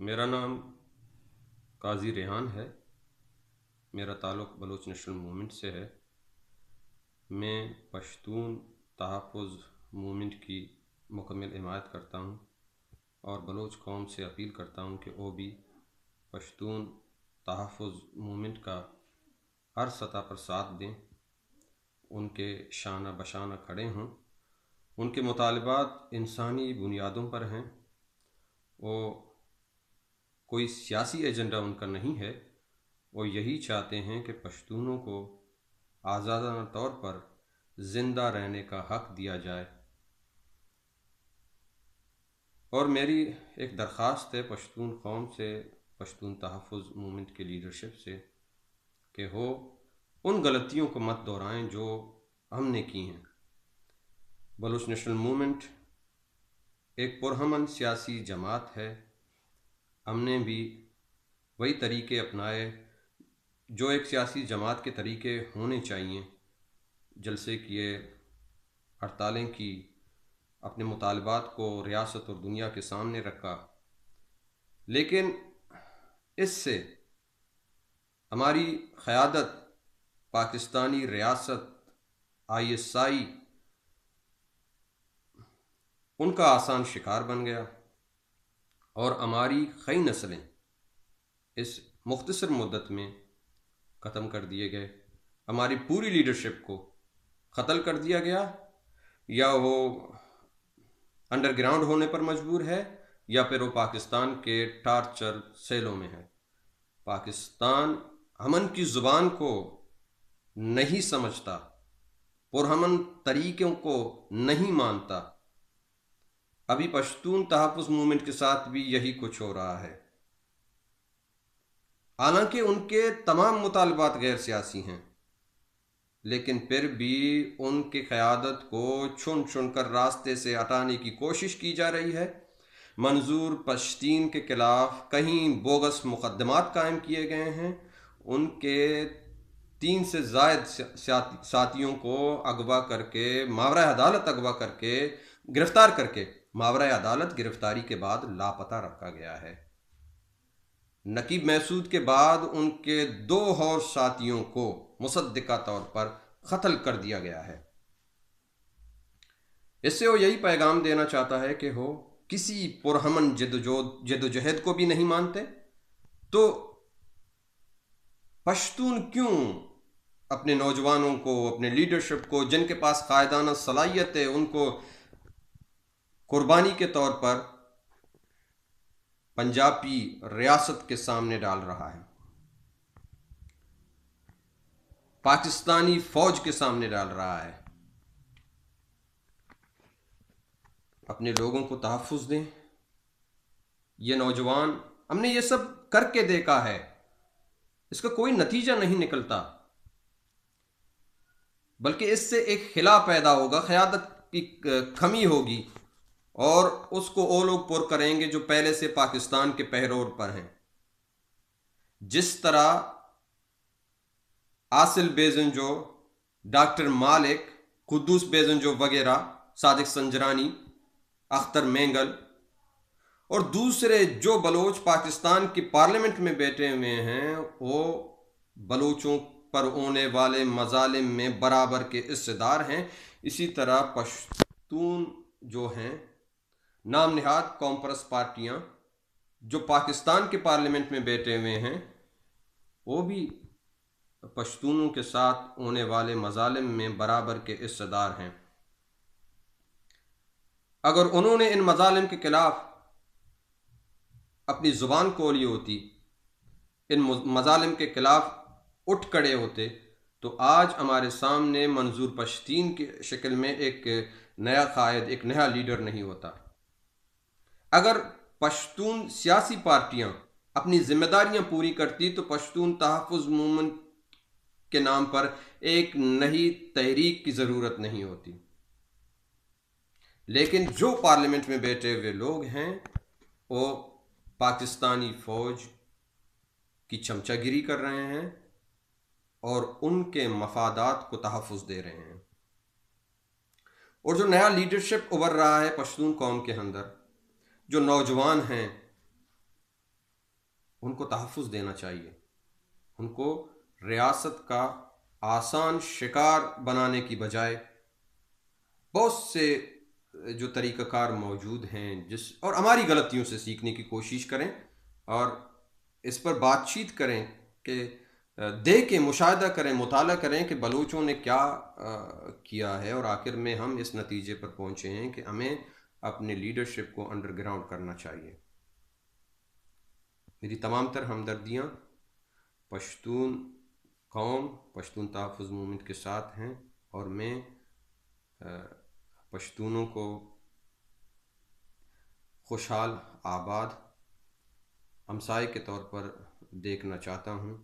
میرا نام قاضی ریحان ہے۔ میرا تعلق بلوچ نیشنل موومنٹ سے ہے۔ میں پشتون تحفظ موومنٹ کی مکمل حمایت کرتا ہوں اور بلوچ قوم سے اپیل کرتا ہوں کہ وہ بھی پشتون تحفظ موومنٹ کا ہر سطح پر ساتھ دیں، ان کے شانہ بشانہ کھڑے ہوں۔ ان کے مطالبات انسانی بنیادوں پر ہیں۔ وہ کوئی سیاسی ایجنڈا ان کا نہیں ہے، وہ یہی چاہتے ہیں کہ پشتونوں کو آزادانہ طور پر زندہ رہنے کا حق دیا جائے۔ اور میری ایک درخواست ہے پشتون قوم سے، پشتون تحفظ موومنٹ کے لیڈرشپ سے، کہ وہ ان غلطیوں کو مت دہرائیں جو ہم نے کی ہیں۔ بلوچ نیشنل موومنٹ ایک پرامن سیاسی جماعت ہے۔ ہم نے بھی وہی طریقے اپنائے جو ایک سیاسی جماعت کے طریقے ہونے چاہیے، جلسے کیے، ہڑتالیں کی، اپنے مطالبات کو ریاست اور دنیا کے سامنے رکھا، لیکن اس سے ہماری قیادت، پاکستانی ریاست، ISI ان کا آسان شکار بن گیا اور ہماری کئی نسلیں اس مختصر مدت میں ختم کر دیے گئے۔ ہماری پوری لیڈرشپ کو قتل کر دیا گیا، یا وہ انڈر گراؤنڈ ہونے پر مجبور ہے، یا پھر وہ پاکستان کے ٹارچر سیلوں میں ہے۔ پاکستان امن کی زبان کو نہیں سمجھتا، پرامن طریقوں کو نہیں مانتا۔ ابھی پشتون تحفظ موومنٹ کے ساتھ بھی یہی کچھ ہو رہا ہے، حالانکہ ان کے تمام مطالبات غیر سیاسی ہیں، لیکن پھر بھی ان کی قیادت کو چن چن کر راستے سے ہٹانے کی کوشش کی جا رہی ہے۔ منظور پشتین کے خلاف کہیں بوگس مقدمات قائم کیے گئے ہیں۔ ان کے 3 سے زائد ساتھیوں کو اغوا کر کے، ماورائے عدالت اغوا کر کے، گرفتار کر کے ماورائے عدالت گرفتاری کے بعد لاپتہ رکھا گیا ہے۔ نقیب محسود کے بعد ان کے 2 اور ساتھیوں کو مصدقہ طور پر قتل کر دیا گیا ہے۔ اس سے وہ یہی پیغام دینا چاہتا ہے کہ وہ کسی پرامن جدوجہد کو بھی نہیں مانتے۔ تو پشتون کیوں اپنے نوجوانوں کو، اپنے لیڈرشپ کو، جن کے پاس قائدانہ صلاحیت ہے، ان کو قربانی کے طور پر پنجابی ریاست کے سامنے ڈال رہا ہے، پاکستانی فوج کے سامنے ڈال رہا ہے؟ اپنے لوگوں کو تحفظ دیں۔ یہ نوجوان، ہم نے یہ سب کر کے دیکھا ہے، اس کا کوئی نتیجہ نہیں نکلتا، بلکہ اس سے ایک خلا پیدا ہوگا، قیادت کی کمی ہوگی، اور اس کو وہ لوگ پر کریں گے جو پہلے سے پاکستان کے پہرور پر ہیں۔ جس طرح آصل بیزنجو، ڈاکٹر مالک، قدوس بیزنجو وغیرہ، صادق سنجرانی، اختر مینگل اور دوسرے جو بلوچ پاکستان کی پارلیمنٹ میں بیٹھے ہوئے ہیں، وہ بلوچوں پر ہونے والے مظالم میں برابر کے حصے دار ہیں۔ اسی طرح پشتون جو ہیں، نام نہاد قوم پرست پارٹیاں جو پاکستان کے پارلیمنٹ میں بیٹھے ہوئے ہیں، وہ بھی پشتونوں کے ساتھ ہونے والے مظالم میں برابر کے حصے دار ہیں۔ اگر انہوں نے ان مظالم کے خلاف اپنی زبان کھولی ہوتی، ان مظالم کے خلاف اٹھ کھڑے ہوتے، تو آج ہمارے سامنے منظور پشتین کی شکل میں ایک نیا قائد، ایک نیا لیڈر نہیں ہوتا۔ اگر پشتون سیاسی پارٹیاں اپنی ذمہ داریاں پوری کرتی تو پشتون تحفظ موومنٹ کے نام پر ایک نئی تحریک کی ضرورت نہیں ہوتی۔ لیکن جو پارلیمنٹ میں بیٹھے ہوئے لوگ ہیں، وہ پاکستانی فوج کی چمچہ گیری کر رہے ہیں اور ان کے مفادات کو تحفظ دے رہے ہیں۔ اور جو نیا لیڈرشپ ابھر رہا ہے پشتون قوم کے اندر، جو نوجوان ہیں، ان کو تحفظ دینا چاہیے، ان کو ریاست کا آسان شکار بنانے کی بجائے بہت سے جو طریقہ کار موجود ہیں اور ہماری غلطیوں سے سیکھنے کی کوشش کریں اور اس پر بات چیت کریں کہ دیکھیں، مشاہدہ کریں، مطالعہ کریں کہ بلوچوں نے کیا کیا ہے، اور آخر میں ہم اس نتیجے پر پہنچے ہیں کہ ہمیں اپنے لیڈرشپ کو انڈر گراؤنڈ کرنا چاہیے۔ میری تمام تر ہمدردیاں پشتون قوم، پشتون تحفظ موومنٹ کے ساتھ ہیں، اور میں پشتونوں کو خوشحال، آباد ہمسائے کے طور پر دیکھنا چاہتا ہوں۔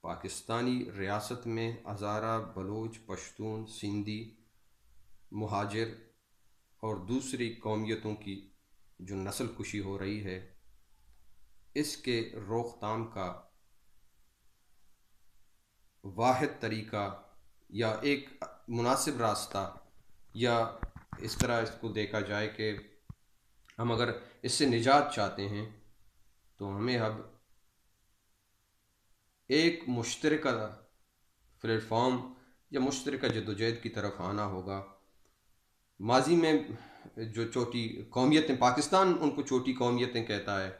پاکستانی ریاست میں ہزارہ بلوچ، پشتون، سندھی، مہاجر اور دوسری قومیتوں کی جو نسل کشی ہو رہی ہے، اس کے روک تھام کا واحد طریقہ یا ایک مناسب راستہ، یا اس طرح اس کو دیکھا جائے کہ ہم اگر اس سے نجات چاہتے ہیں تو ہمیں اب ایک مشترکہ پلیٹ فارم یا مشترکہ جدوجہد کی طرف آنا ہوگا۔ ماضی میں جو چھوٹی قومیتیں، پاکستان ان کو چھوٹی قومیتیں کہتا ہے،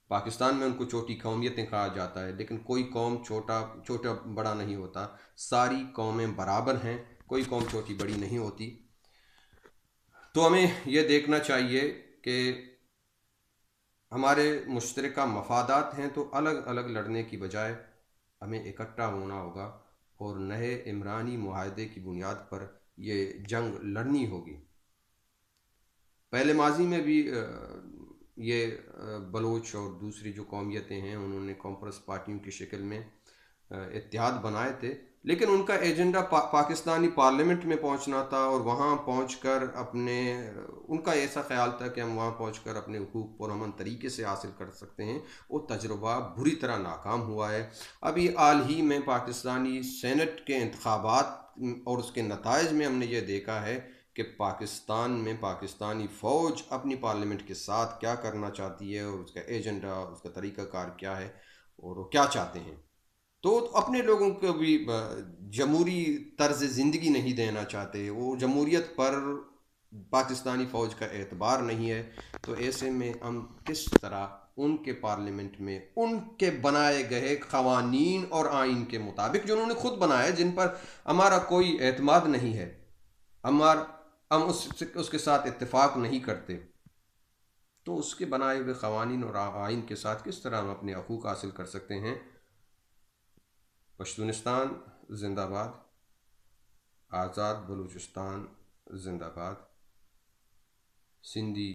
پاکستان میں ان کو چھوٹی قومیتیں کہا جاتا ہے، لیکن کوئی قوم چھوٹا بڑا نہیں ہوتا، ساری قومیں برابر ہیں، کوئی قوم چھوٹی بڑی نہیں ہوتی۔ تو ہمیں یہ دیکھنا چاہیے کہ ہمارے مشترکہ مفادات ہیں، تو الگ الگ لڑنے کی بجائے ہمیں اکٹھا ہونا ہوگا اور نئے عمرانی معاہدے کی بنیاد پر یہ جنگ لڑنی ہوگی۔ پہلے ماضی میں بھی یہ بلوچ اور دوسری جو قومیتیں ہیں انہوں نے کانفرنس پارٹیوں کی شکل میں اتحاد بنائے تھے، لیکن ان کا ایجنڈا پاکستانی پارلیمنٹ میں پہنچنا تھا، اور وہاں پہنچ کر ان کا ایسا خیال تھا کہ ہم وہاں پہنچ کر اپنے حقوق پرامن طریقے سے حاصل کر سکتے ہیں۔ وہ تجربہ بری طرح ناکام ہوا ہے۔ ابھی حال ہی میں پاکستانی سینٹ کے انتخابات اور اس کے نتائج میں ہم نے یہ دیکھا ہے کہ پاکستان میں پاکستانی فوج اپنی پارلیمنٹ کے ساتھ کیا کرنا چاہتی ہے، اور اس کا ایجنڈا، اس کا طریقہ کار کیا ہے، اور وہ کیا چاہتے ہیں۔ تو اپنے لوگوں کو بھی جمہوری طرز زندگی نہیں دینا چاہتے، وہ جمہوریت پر پاکستانی فوج کا اعتبار نہیں ہے۔ تو ایسے میں ہم کس طرح ان کے پارلیمنٹ میں ان کے بنائے گئے قوانین اور آئین کے مطابق، جو انہوں نے خود بنایا، جن پر ہمارا کوئی اعتماد نہیں ہے، ہم اس کے ساتھ اتفاق نہیں کرتے، تو اس کے بنائے ہوئے قوانین اور آئین کے ساتھ کس طرح ہم اپنے حقوق حاصل کر سکتے ہیں؟ پشتونستان زندہ باد، آزاد بلوچستان زندہ باد، سندھی